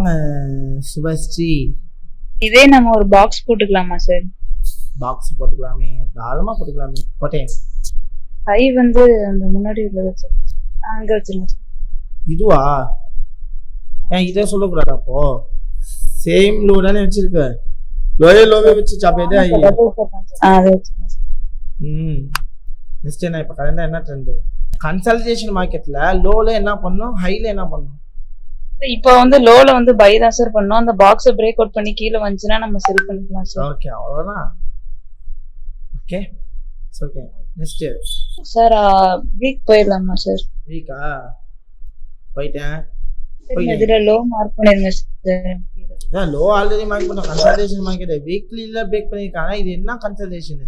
வாங்க சுபஸ்ரீ. இதே நம்ம ஒரு பாக்ஸ் போட்டுக்கலாமா சார்? பாக்ஸ் போட்டுக்கலாமே, தாராளமாக போட்டுக்கலாமே. போட்டேன். ஹை வந்து அந்த முன்னாடி உள்ள வச்சு அங்க வச்சிருங்க சார். இதுவா? ஏன் இதை சொல்லக்கூடாது? அப்போ சேம் லோ தானே வச்சிருக்க. லோவே வச்சு சாப்பிட்டு அதை வச்சுக்கலாம் சார். நெக்ஸ்ட் என்ன இப்போ கரண்டா என்ன ட்ரெண்டு? கன்சல்டேஷன் மார்க்கெட்ல லோல என்ன பண்ணும், ஹைல என்ன பண்ணும்? இப்போ வந்து லோல வந்து பை தான் சார் பண்ணோம். அந்த பாக்ஸை பிரேக் அவுட் பண்ணி கீழே வந்துச்சுன்னா நம்ம செல் பண்ணிக்கலாம் சார். ஓகே, அவ்வளோதான். Okay okay. Next sir week போயிடலாமா சார்? வீக்கா? போயிட்டேன். இதுல லோ மார்க் பண்ணிருங்க சார். லோ ஆல்ரெடி மார்க் பண்ணோம். கன்சல்டேஷன் மார்க்கெட் வீக்லில பிரேக் பண்ணிருக்காங்க. இது என்ன கன்சல்டேஷன்?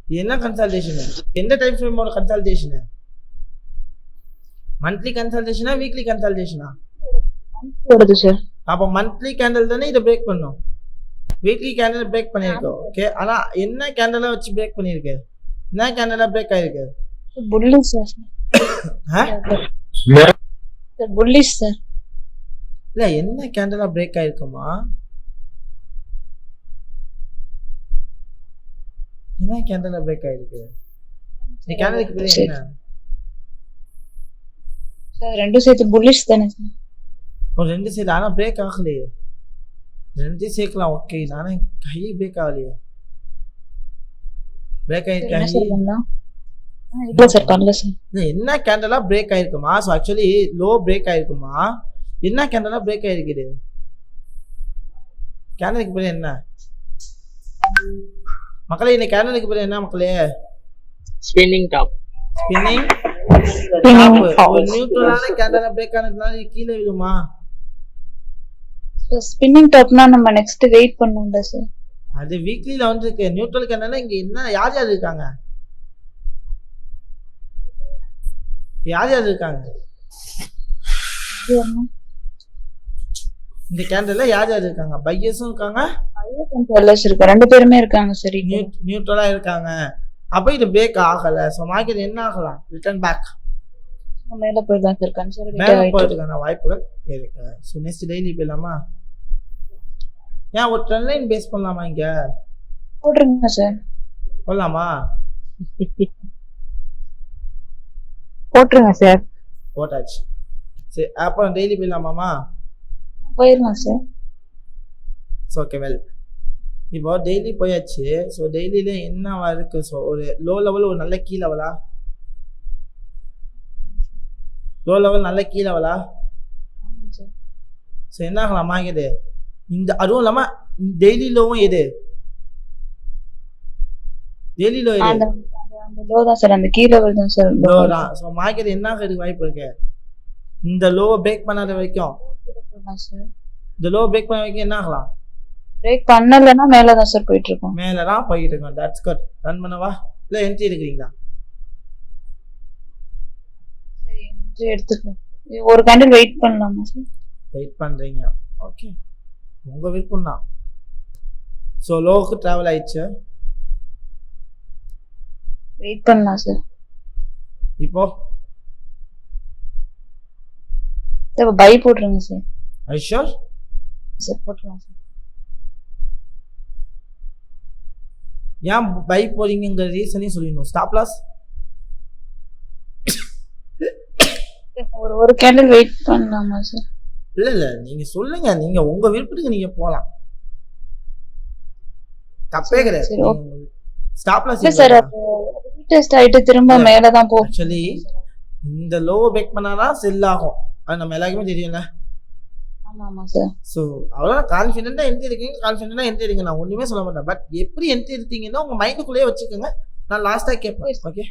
இது என்ன கன்சல்டேஷன்? எந்த டைம் ஃப்ரேமோட கன்சல்டேஷன்? மந்த்லி கன்சல்டேஷனா வீக்லி கன்சல்டேஷனா? போடுது சார். அப்போ மந்த்லி கேண்டில் தானே இதை பிரேக் பண்ணும். வீக்லி கேண்டில் பிரேக் பண்ணியிருக்கோம். ஓகே, ஆனா என்ன கேண்டிலை வச்சு பிரேக் பண்ணியிருக்கு? என்ன கேண்டிலா பிரேக் ஆயிருக்கு? Bullish sir. Bullish sir. இல்ல, என்ன கேண்டிலா பிரேக் ஆயிருக்குமா? என்ன கேண்டிலா பிரேக் ஆயிருக்கு? இந்த கேண்டிலுக்கு பேர் என்ன சார்? ரெண்டும் சேர்த்து புல்லிஷ் தானே சார்? ஒரு ரெண்டு சேர்த்து, ஆனா பிரேக் ஆகலையே. ரெண்டு சேர்க்கலாம். ஓகே, நானே கை பிரேக் ஆகலையே. பிரேக் ஆயிருக்கா? இல்ல சார், பண்ணல சார். என்ன கேண்டலா பிரேக் ஆயிருக்குமா? ஸோ ஆக்சுவலி லோ பிரேக் ஆயிருக்குமா? என்ன கேண்டலா பிரேக் ஆயிருக்குது? கேண்டலுக்கு பேர் என்ன மக்களே? இந்த கேண்டலுக்கு பேர் என்ன மக்களே? Spinning top. Spinning top. ஒரு நியூட்ரலான கேண்டலா பிரேக் ஆனதுனால கீழே விழுமா? ஸ்பின்னிங் டாப்னா நம்ம நெக்ஸ்ட் வெயிட் பண்ணுவோம்ல சார். அது வீக்லில வந்துருக்கு. நியூட்ரல் கேண்டல்னா இங்க என்ன யார் யார் இருக்காங்க? யார் யார் இருக்காங்க இந்த கேண்டல்ல? யார் யார் இருக்காங்க? பையர்ஸும் இருக்காங்க, செல்லர்ஸ் இருக்காங்க. ரெண்டு பேருமே இருக்காங்க சரி. நியூட்ரலா இருக்காங்க. அப்ப இது பிரேக் ஆகல. சோ மார்க்கெட் என்ன ஆகலாம்? ரிட்டர்ன் பேக் மேல போயிடலாம் சார். கன்சல்டேட் மேல போறதுக்கான வாய்ப்புகள் இருக்கு. சோ நெக்ஸ்ட் டெய்லி போயிடலாமா? ஏன் ஒரு ட்ரெண்ட் லைன் பேஸ் பண்ணலாமா? இங்க போடுறீங்க சார். போடலாமா? போட்டுருங்க சார். போட்டாச்சு. சரி, அப்புறம் டெய்லி போயிடலாமாமா? போயிடலாம் சார். Okay, well. இப்போ டெய்லி போயாச்சு. ஸோ டெய்லியில என்னவா இருக்கு? ஸோ ஒரு லோ லெவல், ஒரு நல்ல கீ லெவலா? லோ லெவல் நல்ல கீ லெவலா? ஸோ என்ன ஆகலாம் மார்க்கெட்டு? இந்த அதுவும் இல்லாம டெய்லி லோவும் எது? டெய்லி லோ எது? அந்த லோ தான் சார். அந்த கீ லெவல் தான் சார். லோ தான். ஸோ மார்க்கெட் என்ன ஆகிறதுக்கு வாய்ப்பு இருக்கு? இந்த லோவை பிரேக் பண்ணாத வரைக்கும், இந்த லோ பிரேக் பண்ண வரைக்கும் என்ன ஆகலாம்? பிரேக் பண்ணலன்னா மேல தான் சார் போயிட்டு இருக்கோம். மேல தான் போயிட்டு இருக்கோம். That's good. ரன் பண்ணவா இல்ல என்ட்ரி எடுக்கிறீங்களா? சரி, என்ட்ரி எடுத்துக்கலாம். ஒரு கேண்டில் வெயிட் பண்ணலாமா சார்? வெயிட் பண்றீங்க. ஓகே, உங்க விருப்பம் தான். ஸோ லோவுக்கு டிராவல் ஆயிடுச்சு. வெயிட் பண்ணலாம் சார். இப்போ சார் பை போட்டுருங்க சார். ஐஷோர் சார் போட்டுருங்க சார். ஏன் பை போறீங்கிற ரீசனையும் சொல்லிடணும். ஸ்டாப் லாஸ் ஒரு கேண்டில் வெயிட் பண்ணலாமா சார்? இல்ல நீங்க சொல்லுங்க. நீங்க உங்க விருப்பத்துக்கு நீங்க போலாம். தப்பே கிடையாது. ஸ்டாப் லாஸ் இல்ல சார். ரீடெஸ்ட் ஆயிட்டு திரும்ப மேல தான் போகும். ஆக்சுவலி இந்த லோவை பிரேக் பண்ணாதான் செல் ஆகும். அது நம்ம எல்லாருக்குமே தெரியும்ல. ஆமா சார். ஸோ அவ்வளோ கான்ஃபிடென்ட்டா என்ட்ரி எடுக்கீங்க. கான்ஃபிடென்ட்டா என்ட்ரி எடுங்க. நான் ஒன்றுமே சொல்ல மாட்டேன். பட் எப்படி என்ட்ரி எடுத்தீங்கன்னா உங்க மைண்டுக்குள்ளேயே வச்சுக்கோங்க. நான் லாஸ்ட்டாக கேட்பேன். Okay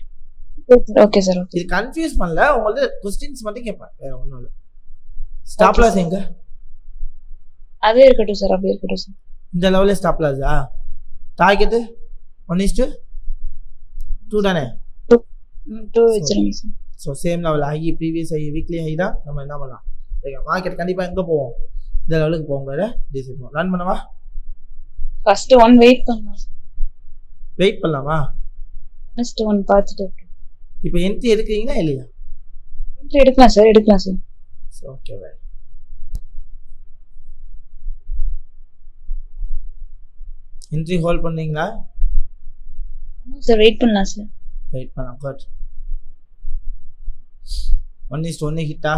okay sir. இது கன்ஃபியூஸ் பண்ணல. உங்களுக்கு கொஸ்டின்ஸ் மட்டும் கேட்பேன், வேற ஒன்றும் இல்லை. ஸ்டாப் லாஸ் எங்க? அதே இருக்கட்டும் சார். அப்படியே இருக்கட்டும் சார். இந்த லெவலில் ஸ்டாப் லாஸா? டார்கெட்டு 1:2 தானே? 2 வச்சிருங்க sir. So same level high, previous high, weekly high தான். நம்ம என்ன பண்ணலாம்? மார்க்கெட் கண்டிப்பாக எங்கே போவோம்? இந்த லெவலுக்கு போங்க. டிசைட் பண்ணுவோம். ரன் பண்ணவா? ஃபர்ஸ்ட் 1 வெயிட் பண்ணலாம் சார். வெயிட் பண்ணலாமா? ஃபர்ஸ்ட் 1 பார்த்துட்டு. இப்போ என்ட்ரி எடுக்கிறீங்களா இல்லையா? என்ட்ரி எடுக்கலாம் சார். எடுக்கலாம் sir. Okay, well. Entry hold பண்ணீங்களா? சார் வெயிட் பண்ணலாம் சார். வெயிட் பண்ணலாம். குட். 1:1 ஹிட்டா?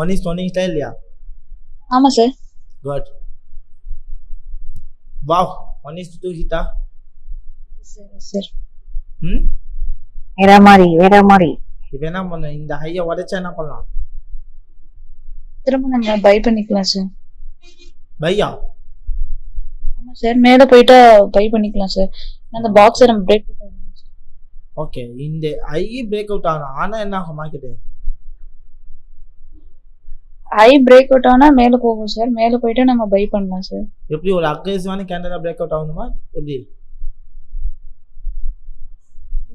1:1 ஹிட்டா இல்லையா? ஆமா சார். குட். வாவ். 1:2 ஹிட்டா? சார் ம் வேற மாதிரி இப்போ என்ன பண்ண, இந்த ஹையை உடைச்சா என்ன பண்ணலாம்? திரும்ப நம்ம பை பண்ணிக்கலாம் சார். பையா? ஆமா சார், மேல போயிட்டா பை பண்ணிக்கலாம் சார். அந்த பாக்ஸை நம்ம பிரேக் பண்ணலாம். ஓகே, இந்த ஐ பிரேக் அவுட் ஆகணும். ஆனா என்ன ஆகும் மார்க்கெட்டு? ஐ பிரேக் அவுட் ஆனா மேல போகும் சார். மேல போயிட்டா நம்ம பை பண்ணலாம் சார். எப்படி ஒரு அக்ரெசிவான கேண்டலா பிரேக் அவுட் ஆகணுமா எப்படி?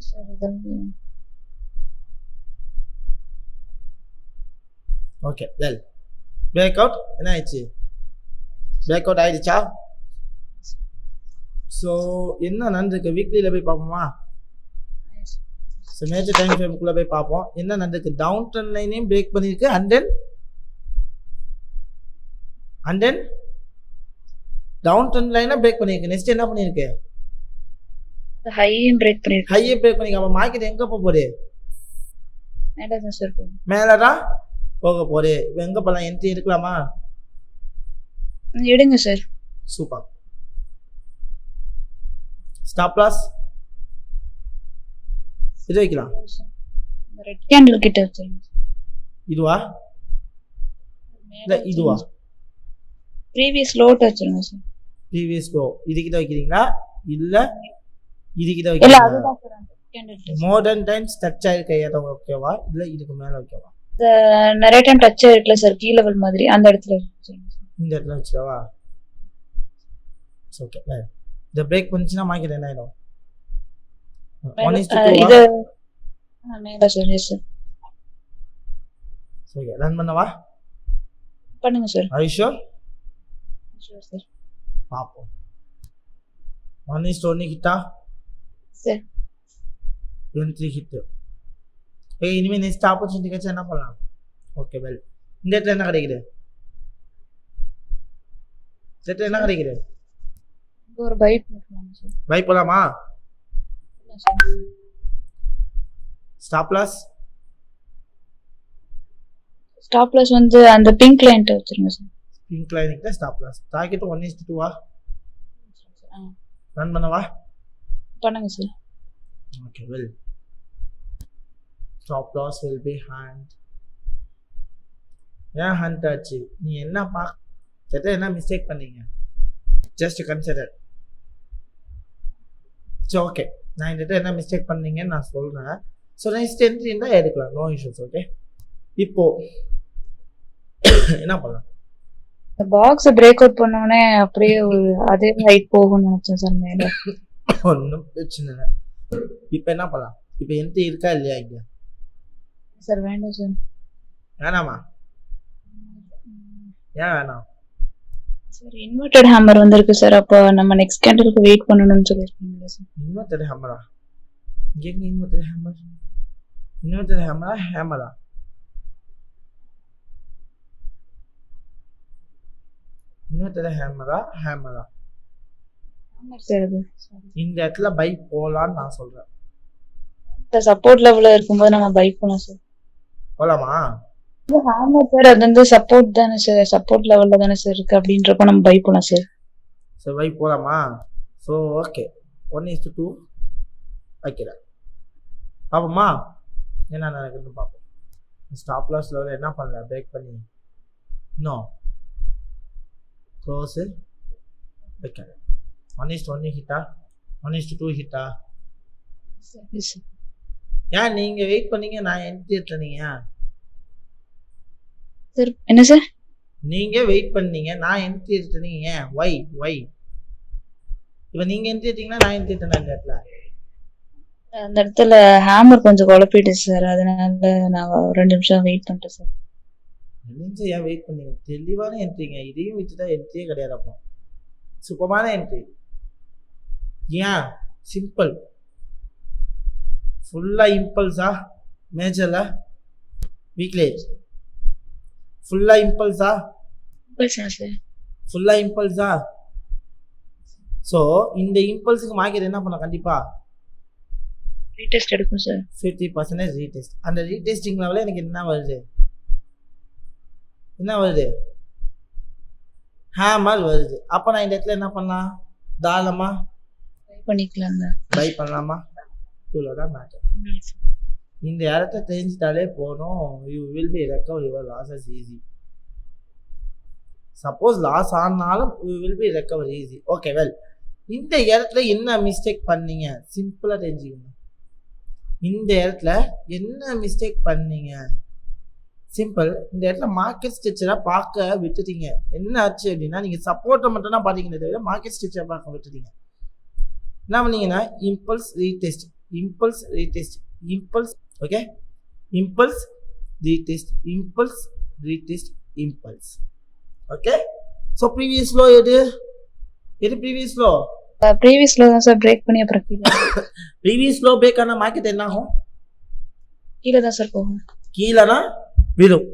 சார் இது ஓகே, வெல் பிரேக் அவுட் என்ன ஆயிடுச்சு? பிரேக் அவுட் ஆயிடுச்சா? ஸோ என்ன நடந்திருக்கு வீக்லியில் போய் பார்ப்போமா? ஸோ மேஜர் டைம் ஃப்ரேமுக்குள்ளே போய் பார்ப்போம் என்ன நடந்திருக்கு. டவுன் ட்ரெண்ட் லைனையும் பிரேக் பண்ணியிருக்கு அண்ட் தென் டவுன் ட்ரெண்ட் லைனை பிரேக் பண்ணியிருக்கு. நெக்ஸ்ட் என்ன பண்ணியிருக்கு? ஹையும் பிரேக் பண்ணிருக்கு. ஹையை பிரேக் பண்ணிக்க. அப்போ மார்க்கெட் எங்கே போகுது? மேல தான் சார் போகும். மேலே தான் போக போகுது. இப்போ எங்கே போகலாம்? என்ட்ரி எடுக்கலாமா? எடுங்க சார். சூப்பர். ஸ்டாப் லாஸ் இது வைக்கலாம். ரெட் கேண்டில் கிட்ட வச்சிருங்க. இதுவா இல்லை இதுவா? ப்ரீவியஸ் லோட் வச்சிருங்க சார். ப்ரீவியஸ் லோ இதுக்கிட்ட வைக்கிறீங்களா இல்லை இதுக்கிட்ட இல்ல வைக்கிறீங்களா? அதுதான் சார் அந்த கேண்டில். மாடர்ன் டைம் ஸ்ட்ரக்சர் இருக்க இடம் ஓகேவா இல்லை இதுக்கு மேலே வைக்கவா? நிறைய டைம் டச் இருக்குல்ல சார், கீ லெவல் மாதிரி அந்த இடத்துல வச்சிருங்க சார். இந்த இடத்துல வச்சுக்கவா? ஓகே, இதை பிரேக் பண்ணிச்சுன்னா மார்க்கெட் என்ன ஆயிடும்? இது மேல sir. Yes sir. Okay, run பண்ணவா? பண்ணுங்க sir. Are you sure? Sure sir. பார்ப்போம். 1:1 ஹிட்டா? Sir 3 hit. ஓகே, இனிமேல் நெக்ஸ்ட் ஆப்பர்ச்சுனிட்டி கிடைச்சா என்ன பண்ணலாம்? ஓகே, வெல் இந்த இடத்துல என்ன கிடைக்குது? இந்த இடத்துல என்ன கிடைக்குது? ஒரு பை பண்ணலாம் சார். பை போலாமா? Stop loss? ஸ்டாப் லாஸ் வந்து அந்த பிங்க் லைன்ட்ட வச்சிருங்க சார். பிங்க் லைனுக்கு ஸ்டாப் லாஸ். டார்கெட் 1:2 ரன் பண்ணவா? பண்ணுங்க சார். Okay, well stop loss will be hand. ஏன் ஹண்ட் ஆச்சு? நீ என்ன என்ன மிஸ்டேக் பண்ணீங்க? Just consider. ஸோ ஓகே, நான் இந்த என்ன மிஸ்டேக் பண்ணீங்கன்னு நான் சொல்கிறேன். ஸோ நெக்ஸ்ட் என்ட்ரி இருந்தால் எடுக்கலாம், நோ இஷ்யூஸ். ஓகே, இப்போ என்ன பண்ணலாம்? இந்த பாக்ஸ் பிரேக் அவுட் பண்ணோடனே அப்படியே ஒரு அதே ஹைட் போகும்னு நினைச்சேன் சார் மேல. ஒன்றும் பிரச்சனை இல்லை. இப்போ என்ன பண்ணலாம்? இப்போ என்ட்ரி இருக்கா இல்லையா இங்கே? சார் வேண்டாம் சார். வேணாமா? ஏன் வேணாம்? சார் இன்வெர்டட் ஹேமர் வந்திருக்கு சார். அப்போ நம்ம நெக்ஸ்ட் கேண்டலுக்கு வெயிட் பண்ணணும்னு சொல்லியிருக்கீங்களா சார்? இன்வெர்டட் ஹேமரா? இங்கே இன்வெர்டட் ஹேமர்? இன்வெர்டட் ஹேமரா ஹேமரா? இன்வெர்டட் ஹேமரா ஹேமரா? ஹேமர் சார் அது. இந்த இடத்துல பை போகலான்னு நான் சொல்கிறேன். சப்போர்ட் லெவல்ல இருக்கும்போது நம்ம பை பண்ணலாம் சார். போகலாமா? ஹேமர் சார் அது வந்து சப்போர்ட் தானே சார், சப்போர்ட் லெவல்ல தானே சார் இருக்கு. அப்படின்றப்ப நம்ம பை பண்ணலாம் சார். சரி, பை போகலாமா? ஸோ ஓகே, 1:2 வைக்கிறேன். பார்ப்போமா என்ன நடக்குதுன்னு பார்ப்போம். ஸ்டாப் லாஸ் லெவலில் என்ன பண்ணல? பிரேக் பண்ணி இன்னும் க்ளோஸு வைக்கிறேன். 1:1 ஹிட்டா? 1:2 ஹிட்டா? ஏன் நீங்கள் வெயிட் பண்ணீங்க, நான் என்ட்ரி எடுத்தீங்க? சார் என்ன சார்? நீங்கள் வெயிட் பண்ணீங்க, நான் என்ட்ரி எடுத்தீங்க. ஒய் இப்போ நீங்கள் என்ட்ரி எடுத்தீங்கன்னா நான் என்ட்ரி எடுத்தேன். அந்த இடத்துல அந்த இடத்துல ஹேமர் கொஞ்சம் குழப்பிடுச்சு சார். அதனால நான் 2 நிமிஷம் வெயிட் பண்ணிட்டேன் சார். ஏன் வெயிட் பண்ணீங்க? தெளிவான என்ட்ரிங்க. இதையும் விட்டுட்டா என்ட்ரியே கிடையாது. அப்போ சூப்பரான என்ட்ரி. ஏன் சிம்பிள். ஃபுல்லாக இம்பல்ஸா? மேஜரில் வீக்லி ஃபுல்லாக இம்பல்ஸா? சார் ஃபுல்லாக இம்பல்ஸா? ஸோ இந்த இம்பல்ஸுக்கு மார்க்கெட் என்ன பண்ண கண்டிப்பாக ரீடெஸ்ட் எடுக்கும் சார். 50% ரீடெஸ்ட். அந்த ரீடெஸ்டிங் லெவலில் எனக்கு என்ன வருது? ஹேமர் வருது. அப்போ நான் இந்த இடத்துல என்ன பண்ணலாம்? தாராளமாக பை பண்ணலாமா? இவ்வளோதான் மேட்டர். இந்த இடத்த தெரிஞ்சிட்டாலே போதும். You will be recover your losses easy. Suppose loss ஆனாலும் you will be recover easy. Okay well, இந்த இடத்துல என்ன மிஸ்டேக் பண்ணீங்க? சிம்பிளாக தெரிஞ்சுக்கணும். இந்த இடத்துல என்ன மிஸ்டேக் பண்ணீங்க? சிம்பிள். இந்த இடத்துல மார்க்கெட் ஸ்ட்ரக்சராக பார்க்க விட்டுட்டீங்க. என்ன ஆச்சு அப்படின்னா, நீங்கள் சப்போர்ட்டை மட்டும் தான் பார்த்தீங்கன்னா தவிர மார்க்கெட் ஸ்ட்ரக்சரை பார்க்க விட்டுட்டீங்க. என்ன பண்ணீங்கன்னா impulse retest, impulse retest, impulse. Okay, impulse retest, impulse retest, impulse. Okay, so previous low எது ப்ரீவியஸ் லோ? ப்ரீவியஸ் லோ தான் சார் பிரேக் பண்ணி அப்புறம் கீழே. ப்ரீவியஸ் லோ பிரேக் ஆனால் மார்க்கெட் என்ன ஆகும்? கீழே தான் சார் போகும். கீழேனா விடும்.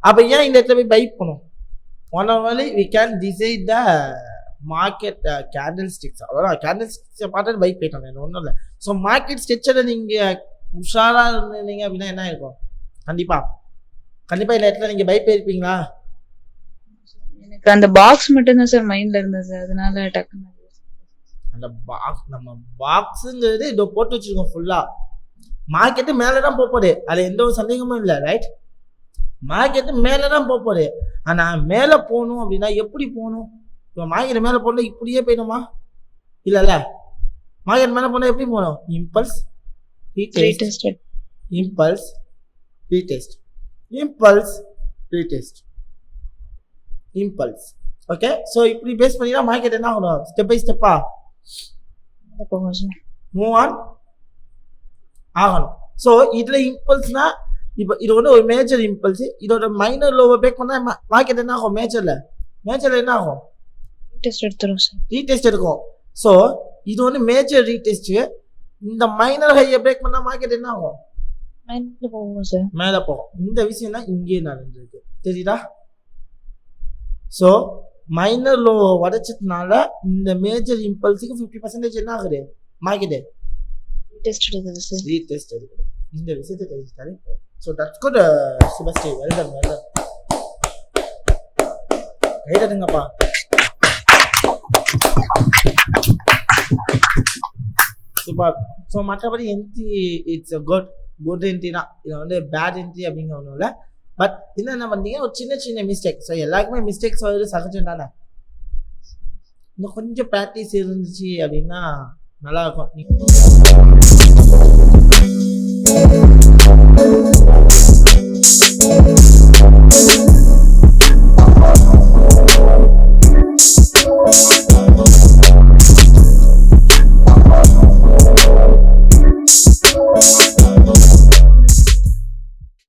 அப்போ ஏன் இந்த இடத்துல போய் பை பண்ணும்? One only we can decide the market candlesticks. அவ்வளோதான், கேண்டில் ஸ்டிக்ஸை பார்த்து பை போயிட்டோம், எனக்கு ஒன்றும் இல்லை. ஸோ மார்க்கெட் ஸ்ட்ரக்சரை நீங்கள் உஷாராக இருந்தீங்க அப்படின்னா என்ன இருக்கும்? கண்டிப்பாக இந்த இடத்துல நீங்கள் பை போயிருப்பீங்களா? எனக்கு அந்த பாக்ஸ் மட்டும் தான் சார் மைண்ட்ல இருந்தது சார், அதனால டக்குன்னு அந்த பாக்ஸ், நம்ம பாக்ஸுங்கிறது இதோ போட்டு வச்சுருக்கோம் ஃபுல்லாக. மார்க்கெட்டு மேலே தான் போகுது, அதில் எந்த ஒரு சந்தேகமும் இல்லை. ரைட், மார்க்கெட்டு மேலே தான் போகுது. ஆனால் மேலே போகணும் அப்படின்னா எப்படி போகணும்? இப்போ மார்க்கெட் மேலே போனால் இப்படியே போயிடுமா? இல்லைல்ல, மார்க்கெட் மேலே போனால் எப்படி போகணும்? Impulse retest, impulse retest, impulse retest, impulse. Okay, so இப்படி பேஸ் பண்ணி தான் மார்க்கெட் என்ன ஆகணும்? ஸ்டெப் பை ஸ்டெப்பா போகும் சார், மூவ் ஆன் ஆகணும். ஸோ இதில் இம்பல்ஸ்னா இப்போ இது வந்து ஒரு மேஜர் இம்பல்ஸ். இதோட மைனர் லோவை பிரேக் பண்ணால் மார்க்கெட் என்ன ஆகும்? மேஜரில் என்ன ஆகும்? ரீடெஸ்ட் எடுத்துரும் சார், ரீடெஸ்ட் எடுக்கும். ஸோ இது வந்து மேஜர் ரீடெஸ்ட். இந்த மைனர் ஹையை பிரேக் பண்ணால் மார்க்கெட் என்ன ஆகும்? மேலே போகும் சார், மேலே போகும். இந்த விஷயம் தான் இங்கே நடந்திருக்கு, தெரியுதா? ஸோ மைனர் லோ உடைச்சதுனால இந்த மேஜர் இம்பல்ஸுக்கு 50% என்ன ஆகுது? மார்க்கெட்டு ரீடெஸ்ட் எடுக்குது சார், ரீடெஸ்ட் எடுக்குது. இந்த விஷயத்தை தெரிஞ்சுட்டாலே போதும். So that's good Subhashree, well done. கைடுங்கப்பா. சூப்பர். ஸோ மற்றபடி என்ட்ரி இட்ஸ் குட் என்ட்ரி தான். இது வந்து பேட் என்ட்ரி அப்படிங்கிற ஒன்றும் இல்லை. பட் என்ன பண்ணீங்க, ஒரு சின்ன மிஸ்டேக். ஸோ எல்லாருக்குமே மிஸ்டேக்ஸ் வருது, சகஜம் தானே. இன்னும் கொஞ்சம் ப்ராக்டிஸ் இருந்துச்சு அப்படின்னா நல்லா இருக்கும்.